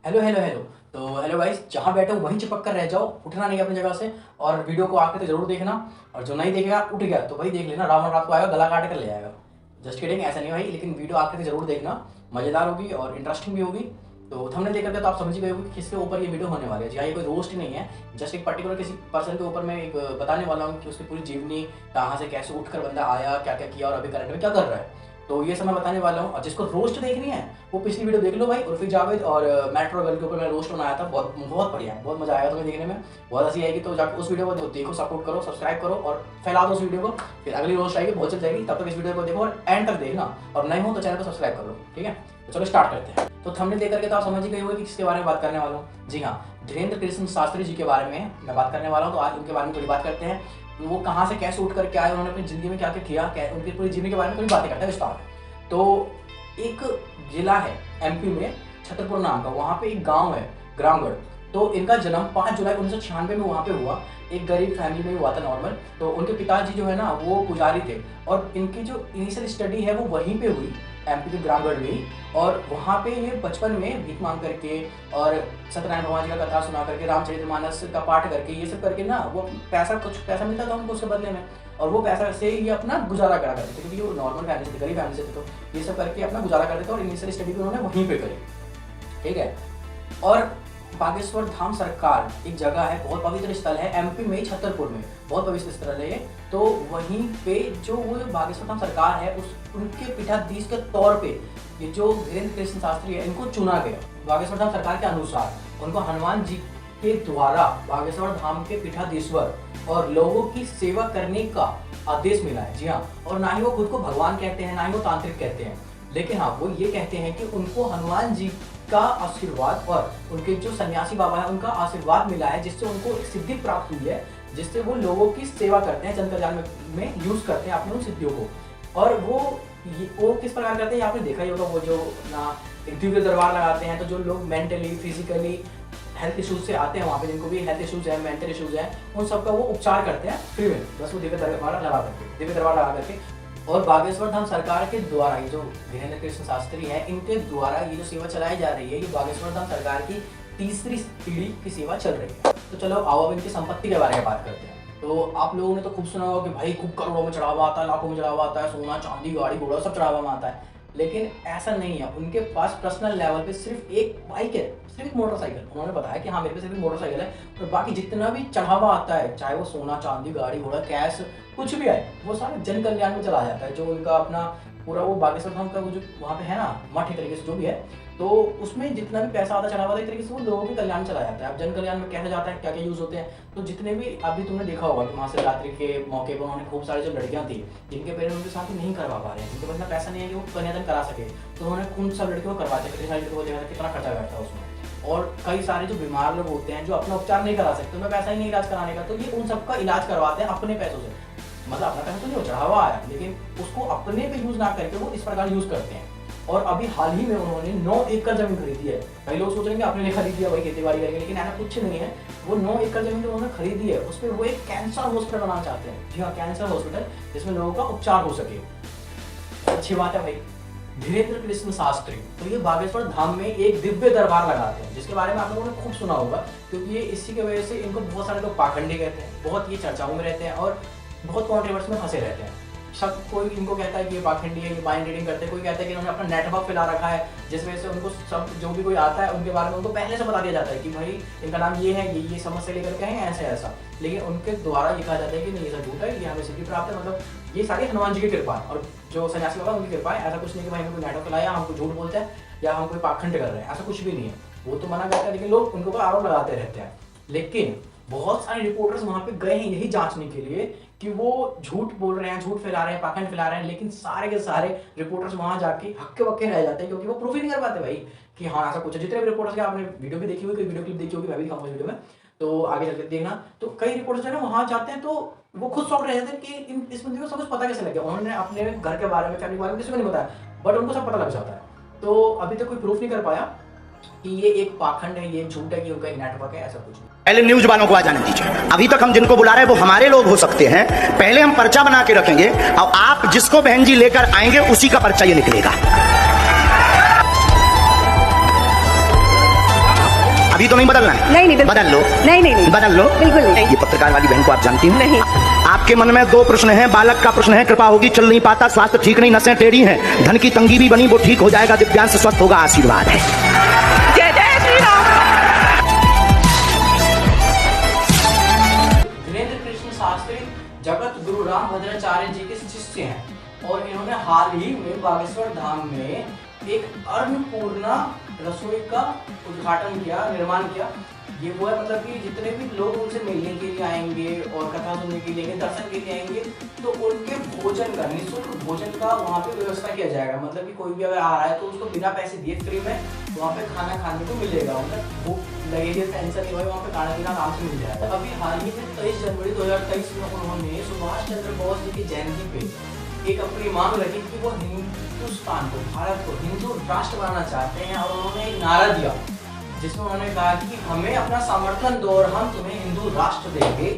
Hello hello hello. तो hello guys, जहाँ बैठे हो वहीं चिपक कर रह जाओ, उठना नहीं है अपनी जगह से। और वीडियो को आखिर तक जरूर देखना। और जो नहीं देखेगा उठ गया तो भाई देख लेना, रावण रात को आएगा गला काट कर ले आएगा। जस्ट किडिंग, ऐसा नहीं भाई, लेकिन वीडियो आखिर तक जरूर देखना। मज़ेदार होगी और इंटरेस्टिंग भी होगी। तो थंबनेल देख करके तो आप समझ ही गए होगे कि किसके ऊपर ये वीडियो होने वाली है। जी हाँ, ये कोई रोस्ट नहीं है। जस्ट एक पर्टिकुलर किसी पर्सन के ऊपर मैं एक बताने वाला हूँ कि उसकी पूरी जीवनी, कहाँ से कैसे उठकर बंदा आया, क्या क्या किया और अभी करंट में क्या कर रहा है। तो ये सब मैं बताने वाला हूँ। और जिसको रोस्ट देखनी है वो पिछली वीडियो देख लो भाई, उर्फी जावेद और मेट्रो गर्ल के ऊपर मैं रोस्ट बनाया था। बहुत बहुत बढ़िया है, बहुत मजा आएगा तुम्हें देखने में, बहुत हंसी आएगी। तो जाकर उस वीडियो को देखो, सपोर्ट करो, सब्सक्राइब करो और फैला दो उस वीडियो को। फिर अगली रोस्ट आएगी, बहुत चल जाएगी। तब तक इस वीडियो को देखो और एंड तक देखना, और नए हो तो चैनल को सब्सक्राइब कर लो, ठीक है। तो चलो स्टार्ट करते हैं। तो थंबनेल देख करके तो आप समझ ही गए होंगे कि किसके बारे में बात करने वाला हूँ। जी हाँ, धीरेन्द्र कृष्ण शास्त्री जी के बारे में मैं बात करने वाला हूँ। तो आज उनके बारे में थोड़ी बात करते हैं। वो कहाँ से कैसे उठ करके आए, उन्होंने अपनी जिंदगी में क्या क्या किया, उनकी पूरी जीवनी के बारे में थोड़ी बातें करते हैं विस्तार में। तो एक जिला है एमपी में, छतरपुर नाम का, वहाँ पे एक गांव है ग्रामगढ़। तो इनका जन्म 5 जुलाई 1996 में वहाँ पे हुआ। एक गरीब फैमिली में हुआ था, नॉर्मल। तो उनके पिताजी जो है ना वो पुजारी थे, और इनकी जो इनिशियल स्टडी है वो वहीं पे हुई, एमपी के ग्रामगढ़ में ही। और वहाँ पे ये बचपन में भीख मांग करके और सत्यनारायण भगवान जी का कथा सुना करके, रामचरितमानस का पाठ करके, ये सब करके ना वो पैसा, कुछ पैसा मिलता था उनको उसके बदले में, और वो पैसा से ये अपना गुजारा करा करते थे, क्योंकि वो नॉर्मल फैमिली से, गरीब फैमिली से थे। तो ये सब करके अपना गुजारा करते थे और इनिशियल स्टडी भी उन्होंने वहीं पे करी, ठीक है। और बागेश्वर धाम सरकार एक जगह है, बहुत पवित्र स्थल है एमपी में, छतरपुर में, बहुत पवित्र स्थल है ये। तो वहीं पे जो वो बागेश्वर धाम सरकार है, उस उनके पीठाधीश के तौर पे ये जो धीरेन्द्र कृष्ण शास्त्री है, इनको चुना गया। बागेश्वर धाम सरकार के अनुसार उनको हनुमान जी के द्वारा बागेश्वर धाम के पीठाधीश्वर और लोगों की सेवा करने का आदेश मिला है। जी हाँ, और ना ही वो खुद को भगवान कहते हैं, ना ही वो तांत्रिक कहते हैं, लेकिन हाँ वो ये कहते हैं कि उनको हनुमान जी का आशीर्वाद और उनके जो सन्यासी बाबा है उनका आशीर्वाद मिला है, जिससे उनको एक सिद्धि प्राप्त हुई है, जिससे वो लोगों की सेवा करते हैं, जन कल्याण में यूज करते हैं अपने उन सिद्धियों को। और वो किस प्रकार करते हैं आपने देखा ही होगा, वो जो ना एक दिव्य दरबार लगाते हैं। तो जो लोग मेंटली फिजिकली हेल्थ इशूज से आते हैं वहाँ पे, जिनको भी हेल्थ इशूज है, मेंटल इशूज है, उन सबका वो उपचार करते हैं फ्री में, बस वो दिव्य दरबार लगा करके। और बागेश्वर धाम सरकार के द्वारा ये जो धीरेन्द्र कृष्ण शास्त्री है, इनके द्वारा ये जो सेवा चलाई जा रही है, ये बागेश्वर धाम सरकार की तीसरी पीढ़ी की सेवा चल रही है। तो चलो आओ अब इनकी संपत्ति के बारे में बात करते हैं। तो आप लोगों ने तो खूब सुना होगा कि भाई खूब करोड़ों में चढ़ावा आता है, लाखों में चढ़ावा आता है, सोना चांदी गाड़ी घोड़ा सब चढ़ावा में आता है। लेकिन ऐसा नहीं है, उनके पास पर्सनल लेवल पे सिर्फ एक बाइक है, सिर्फ एक मोटरसाइकिल। उन्होंने बताया कि हाँ मेरे पे सिर्फ एक मोटरसाइकिल है, और बाकी जितना भी चढ़ावा आता है, चाहे वो सोना चांदी गाड़ी घोड़ा कैश कुछ भी आए, वो सारा जन कल्याण में चला जाता है। जो उनका अपना पूरा वो बागेश्वर धाम का वो जो वहाँ पे है ना मठ, एक तरीके से जो भी है, तो उसमें जितना भी पैसा आता चढ़ावा, एक तरीके से वो लोगों के कल्याण चला जाता है। अब जन कल्याण में कैसे जाता है, क्या क्या यूज होते हैं, तो जितने भी अभी तुमने देखा होगा कि महाशिवरात्रि के मौके पर उन्होंने खूब सारी जो लड़कियां थी, जिनके पेरेंट्स उनके साथ नहीं करवा पा रहे हैं, जिनके पास इतना पैसा नहीं है कि वो कन्यादान करा सके, तो उन्होंने उन सब लड़कियों को करवाते, कितनी सारी लड़कियों को देखा कितना खर्चा बैठता है उसमें। और कई सारे जो बीमार लोग होते हैं जो अपना उपचार नहीं करा सकते, उनमें पैसा ही नहीं इलाज कराने का, तो ये उन सबका इलाज करवाते हैं अपने पैसों से। मतलब अपना पैसा तो नहीं, चढ़ावा आया, लेकिन उसको अपने पे यूज ना करके वो इस प्रकार यूज करते हैं। और अभी हाल ही में उन्होंने 9 एकड़ जमीन खरीदी है। कई लोग सोचेंगे अपने लिए खरीदी है भाई खेती बाड़ी करेंगे, लेकिन ऐसा कुछ नहीं है। वो 9 एकड़ जमीन जो उन्होंने खरीदी है, उस पर वो एक कैंसर हॉस्पिटल बनाना चाहते हैं। जी हाँ, कैंसर हॉस्पिटल, जिसमें लोगों का उपचार हो सके। अच्छी बात है भाई। धीरेन्द्र कृष्ण शास्त्री तो ये बागेश्वर धाम में एक दिव्य दरबार लगाते हैं, जिसके बारे में आप लोगों ने खूब सुना होगा, क्योंकि ये इसी की वजह से इनको बहुत सारे लोग पाखंडी कहते हैं, बहुत ये चर्चाओं में रहते हैं और बहुत कॉन्ट्रोवर्सी में फंसे रहते हैं। सब कोई इनको कहता है कि ये पाखंडी है, ये माइंड रीडिंग करते हैं, कोई कहता है कि इन्होंने अपना नेटवर्क फैला रखा है, जिसमें से उनको सब जो भी कोई आता है उनके बारे में उनको पहले से बता दिया जाता है कि भाई इनका नाम ये है, ये समस्या लेकर के हैं, ऐसा ऐसा। लेकिन उनके द्वारा ये कहा जाता है कि नहीं, ये सब झूठ है, ये हमें सिद्धि प्राप्त है, मतलब ये सारी हनुमान जी की कृपा है और जो सन्यासी बाबा उनकी कृपा है। ऐसा कुछ नहीं कि भाई हमें कोई नेटवर्क फैलाया, हम कोई झूठ बोलते हैं या हम कोई पाखंड कर रहे हैं, ऐसा कुछ भी नहीं है। वो तो मना करते हैं, लेकिन लोग उनको आरोप लगाते रहते हैं। लेकिन बहुत सारे रिपोर्टर्स वहां पे गए हैं यही जांचने के लिए कि वो झूठ बोल रहे हैं, झूठ फैला रहे हैं, पाखंड फैला रहे हैं, लेकिन सारे के सारे रिपोर्टर्स वहां जाके हक्के बक्के रह जाते हैं, क्योंकि वो प्रूफ ही नहीं कर पाते भाई कि हाँ ऐसा कुछ है। जितने भी रिपोर्टर्स के आपने वीडियो भी देखी हुई, कोई वीडियो क्लिप देखी होगी, मैं भी दिखाऊंगा वीडियो में, तो आगे चलकर देखना। तो कई रिपोर्टर्स जो है ना वहां जाते हैं तो वो खुद शॉक रह जाते हैं कि इस बंदे को सब कुछ पता कैसे लग गया। उन्होंने अपने घर के बारे में, फैमिली के बारे में किसी को नहीं बताया, बट उनको सब पता लग जाता है। तो अभी तक कोई प्रूफ नहीं कर पाया कि ये एक पाखंड है, ये झूठ है, कि उनका एक नेटवर्क है, ऐसा कुछ नहीं। पहले न्यूज वालों को आ जाने दीजिए। अभी तक हम जिनको बुला रहे हैं वो हमारे लोग हो सकते हैं। पहले हम पर्चा बना के रखेंगे और आप जिसको बहन जी लेकर आएंगे उसी का पर्चा ये निकलेगा। अभी तो नहीं बदलना है? नहीं नहीं बदल लो। नहीं बदल लो। बिल्कुल नहीं। ये पत्रकार वाली बहन को आप जानती हो? नहीं। आपके मन में दो प्रश्न हैं। बालक का प्रश्न है, कृपा होगी, चल नहीं पाता, स्वास्थ्य ठीक नहीं, नसें टेढ़ी हैं, धन की तंगी भी बनी, वो ठीक हो जाएगा, दिव्यांश स्वस्थ होगा, आशीर्वाद है। जय जय श्री राम। वीरेंद्र कृष्ण शास्त्री जगत गुरु राम भद्राचार्य जी के शिष्य हैं और इन्होंने हाल ही में बागेश्वर धाम में एक अन्नपूर्णा रसोई का उद्घाटन किया, निर्माण किया। ये वो है, मतलब कि जितने भी लोग उनसे मिलने के लिए आएंगे और कथा सुनने के लिए, दर्शन के लिए आएंगे, तो उनके भोजन का, निःशुल्क भोजन का वहाँ पे व्यवस्था किया जाएगा। मतलब कि कोई भी अगर आ रहा है तो उसको बिना पैसे दिए फ्री में वहाँ पे खाना खाने को मिलेगा। मतलब भूख लगेगी, टेंशन नहीं भाई, वहाँ पे खाना पीना आराम से मिल जाएगा। तो अभी हाल ही में 23 जनवरी 2023 में उन्होंने सुभाष चंद्र बोस जी की जयंती पे एक अपनी मांग रखी कि वो हिंदुस्तान को, भारत को हिंदू राष्ट्र बनाना चाहते हैं। और उन्होंने एक नारा दिया जिसमें उन्होंने कहा कि हमें अपना समर्थन दो और हम तुम्हें हिंदू राष्ट्र देंगे।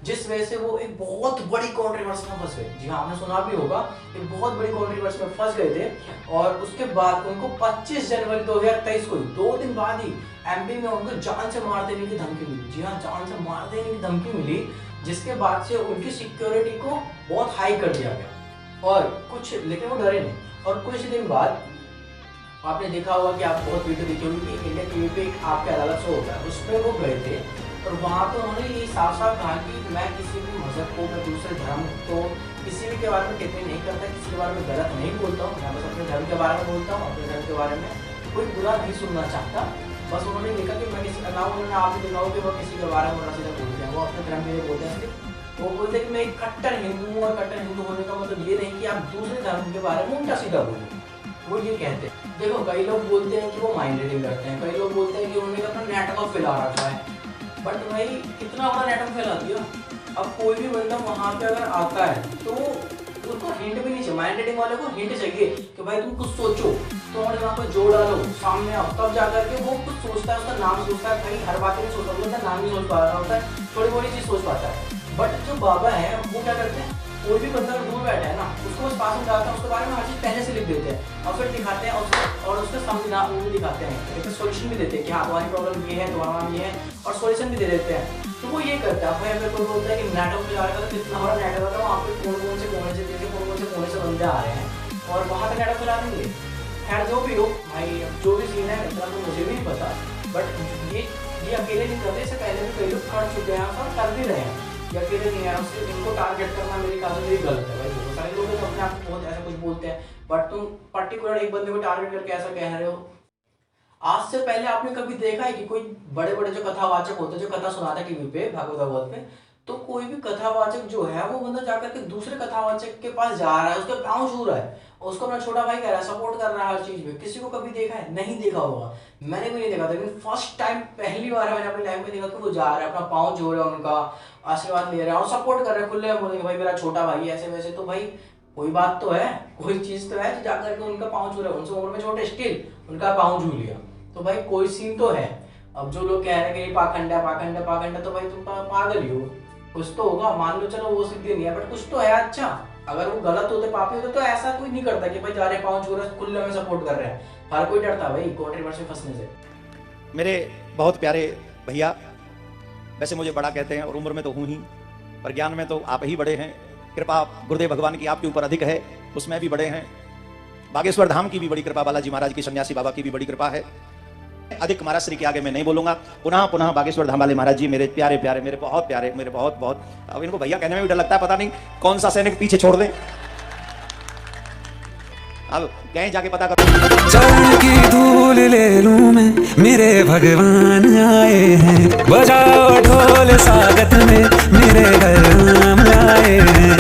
जिस वजह से वो एक बहुत बड़ी कॉन्ट्रोवर्सी में फंस गए। जी हाँ, आपने सुना भी होगा, एक बहुत बड़ी कॉन्ट्रोवर्सी में फंस गए थे। और उसके बाद उनको 25 जनवरी 2023 को 2 दिन बाद ही एमपी में उनको जान से मार देने की धमकी मिली। जी हाँ, जान से मार देने की धमकी मिली, जिसके बाद से उनकी सिक्योरिटी को बहुत हाई कर दिया गया। और कुछ, लेकिन वो डरे नहीं। और कुछ दिन बाद आपने देखा होगा कि आप बहुत वीडियो देखी होगी कि इंडिया टीवी पे एक आपके अदालत शो होता है, उसमें वो गए थे और वहाँ पे उन्होंने ये साफ साफ कहा कि मैं किसी भी मजहब को, मैं दूसरे धर्म को, किसी भी के बारे में टिप्पणी नहीं करता, किसी के बारे में गलत नहीं बोलता हूँ। मैं बस अपने धर्म के बारे में बोलता हूँ, अपने धर्म के बारे में कोई बुरा नहीं सुनना चाहता। बस उन्होंने लिखा कि मैं किसी ना, उन्होंने आपने देखा हो कि वो किसी के बारे में उल्टा सीधा बोलते हैं, वो अपने धर्म के लिए बोलते हैं। वो बोलते हैं कि मैं एक कट्टर हिंदू हूँ, और कट्टर हिंदू होने का मतलब ये नहीं कि आप दूसरे धर्म के बारे में उल्टा सीधा बोलें। वो ये कहते हैं, देखो कई लोग बोलते हैं कि वो माइंड रीडिंग करते हैं, कई लोग बोलते हैं कि उन्होंने अपना नेटवर्क फैला रखा है। बट भाई कितना बड़ा नेटवर्क फैला दिया। अब कोई भी बंदा वहाँ पे अगर आता है तो उसको हिंट भी नहीं चाहिए। माइंड रीडिंग वाले को हिंट चाहिए कि भाई तुम कुछ सोचो, तो उन्होंने वहाँ पर जोड़ डालो सामने, अब तब जाकर के वो कुछ सोचता है, उसका नाम सोचता है। भाई हर बात नहीं सोचता होता, नाम नहीं सोच पा रहा होता है, थोड़ी बड़ी चीज़ सोच पाता है। बट जो बाबा है वो क्या करते हैं, कोई भी बंदा दूर बैठा है ना, उसको बस पास में डालते हैं, उसके बारे में हर चीज़ पहले से लिख देते हैं और फिर दिखाते हैं और उसका संविधान वो भी दिखाते हैं, फिर सोल्यूशन भी देते हैं कि हाँ तुम्हारी प्रॉब्लम ये है, तुम्हारा नाम ये है, और सोल्यूशन भी दे देते हैं। तो वो ये करता है। भाई अगर कोई बोलता है कि नेटवर्क पे जा रहा है, तो कितना बड़ा नेटवर्क है, वहाँ पे कौन कौन से कोने से बंदे आ रहे हैं और वहाँ पे नेटवर्क चला देंगे। खैर जो भी हो भाई, जो भी सीन है इतना तो मुझे भी नहीं पता, बट ये अकेले नहीं कर रहे, इससे पहले भी कई लोग कर चुके हैं और कर भी रहे हैं। ये अकेले नहीं है, उससे इनको टारगेट करना मेरे ख्याल से गलत है। भाई बहुत सारे लोग अपने आप को बहुत ऐसा कुछ बोलते हैं, बट तुम पर्टिकुलर एक बंदे को टारगेट करके ऐसा कह रहे हो। आज से पहले आपने कभी देखा है कि कोई बड़े बड़े जो कथावाचक होते हैं, जो कथा सुनाते हैं टीवी पे, भागवत पे, तो कोई भी कथावाचक जो है वो बंदा जाकर के दूसरे कथावाचक के पास जा रहा है, उसके पाँव छू रहा है, उसको अपना छोटा भाई कह रहा है, सपोर्ट कर रहा है हर चीज में। किसी को कभी देखा है? नहीं देखा होगा, मैंने भी नहीं देखा था, लेकिन फर्स्ट टाइम, पहली बार मैंने अपनी लाइफ में देखा कि वो जा रहा है, अपना पाँव छू रहा है, उनका आशीर्वाद ले रहा है और सपोर्ट कर रहे हैं, खुले बोलेंगे भाई मेरा छोटा भाई ऐसे वैसे। तो भाई कोई बात तो है, कोई चीज तो है जो जाकर के उनका पाँव छू रहा है, उनसे उम्र में छोटे, स्टिल उनका पाँव छू लिया। तो भाई कोई सीन तो है। अब जो लोग कह रहे हैं कि पाखंड है, तो भाई तुम पागल ही हो, कुछ तो होगा। मान लो चलो वो सिद्धि नहीं है, बट कुछ तो है। अच्छा अगर वो गलत होते, पापी होते, तो ऐसा कोई नहीं करता कि भाई जा रहे पाँव छू रहे, खुले में सपोर्ट कर रहे हैं। हर कोई डरता भाई कॉन्ट्रोवर्सी में फंसने से। मेरे बहुत प्यारे भैया, वैसे मुझे बड़ा कहते हैं और उम्र में तो हूँ ही, पर ज्ञान में तो आप ही बड़े हैं। कृपा गुरुदेव भगवान की आपके ऊपर अधिक है, उसमें भी बड़े हैं। बागेश्वर धाम की भी बड़ी कृपा, बालाजी महाराज की, सन्यासी बाबा की भी बड़ी कृपा है। अधिक महाराज श्री के आगे मैं नहीं बोलूंगा। पुनः पुनः बागेश्वर धाम वाले महाराज जी मेरे प्यारे प्यारे, मेरे बहुत प्यारे, मेरे बहुत बहुत, अब इनको भैया कहने में भी डर लगता है, पता नहीं कौन सा सैनिक पीछे छोड़ दें। अब कहीं जाके पता करो। चरण की धूल ले लूं मैं, मेरे भगवान आए हैं, बजाओ ढोल स्वागत में, मेरे घर राम आए हैं।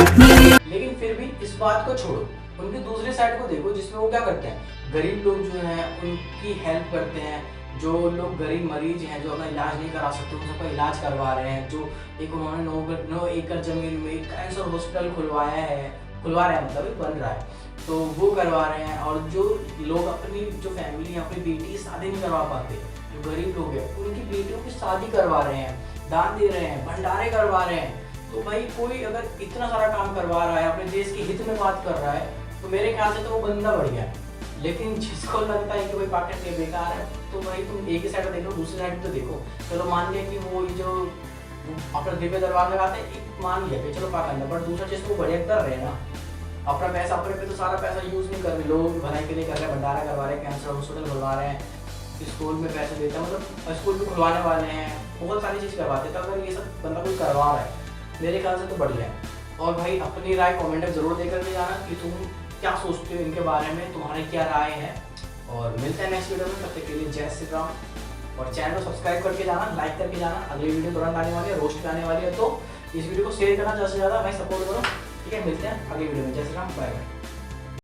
लेकिन फिर भी इस बात को छोड़ो, उनकी दूसरी साइड को देखो, जिसमें वो क्या करते हैं, गरीब लोग जो हैं उनकी हेल्प करते हैं। जो लोग गरीब मरीज हैं, जो अपना इलाज नहीं करा सकते, उन सबका इलाज करवा रहे हैं। जो एक उन्होंने 9 एकड़ जमीन में एक कैंसर हॉस्पिटल खुलवा रहे हैं, मतलब बन रहा है, तो वो करवा रहे हैं। और जो लोग अपनी जो फैमिली, अपनी बेटी की शादी नहीं करवा पाते, जो गरीब लोग हैं, उनकी बेटियों की शादी करवा रहे हैं, दान दे रहे हैं, भंडारे करवा रहे हैं। तो भाई कोई अगर इतना सारा काम करवा रहा है, अपने देश के हित में बात कर रहा है, तो मेरे ख्याल से तो वो बंदा बढ़िया है। लेकिन जिसको लगता है कि भाई पाकिस्तान ये बेकार है, तो भाई तुम एक ही साइड देख लो, दूसरी साइड तो देखो। चलो मान लिया कि वो जो अपना दिव्य दरबार लगाते हैं, एक मान लिया कि चलो पाकिस्तान, बट दूसरा चीज़ को बढ़िया कर रहे हैं ना, अपना पैसा अपने पे तो सारा पैसा यूज़ नहीं कर रहे, लोग भलाई के लिए कर रहे हैं, भंडारा करवा रहे हैं, कैंसर हॉस्पिटल खुलवा रहे हैं, स्कूल में पैसे देते हैं, मतलब स्कूल भी खुलवाने वाले हैं, बहुत सारी चीज़ करवाते हैं। तो अगर ये सब बंदा कोई करवा रहा है मेरे ख्याल से तो बढ़िया है। और भाई अपनी राय कमेंट में ज़रूर देकर के जाना कि तुम क्या सोचते हो इनके बारे में, तुम्हारी क्या राय है। और मिलते हैं नेक्स्ट वीडियो में, तब तक के लिए जय श्री राम। और चैनल को सब्सक्राइब करके जाना, लाइक करके जाना। अगली वीडियो तुरंत आने वाली है, रोस्ट पे आने वाली है, तो इस वीडियो को शेयर करना ज़्यादा से ज़्यादा, भाई सपोर्ट करो। ठीक है, मिलते हैं अगली वीडियो में। जय श्री राम, बाय बाय।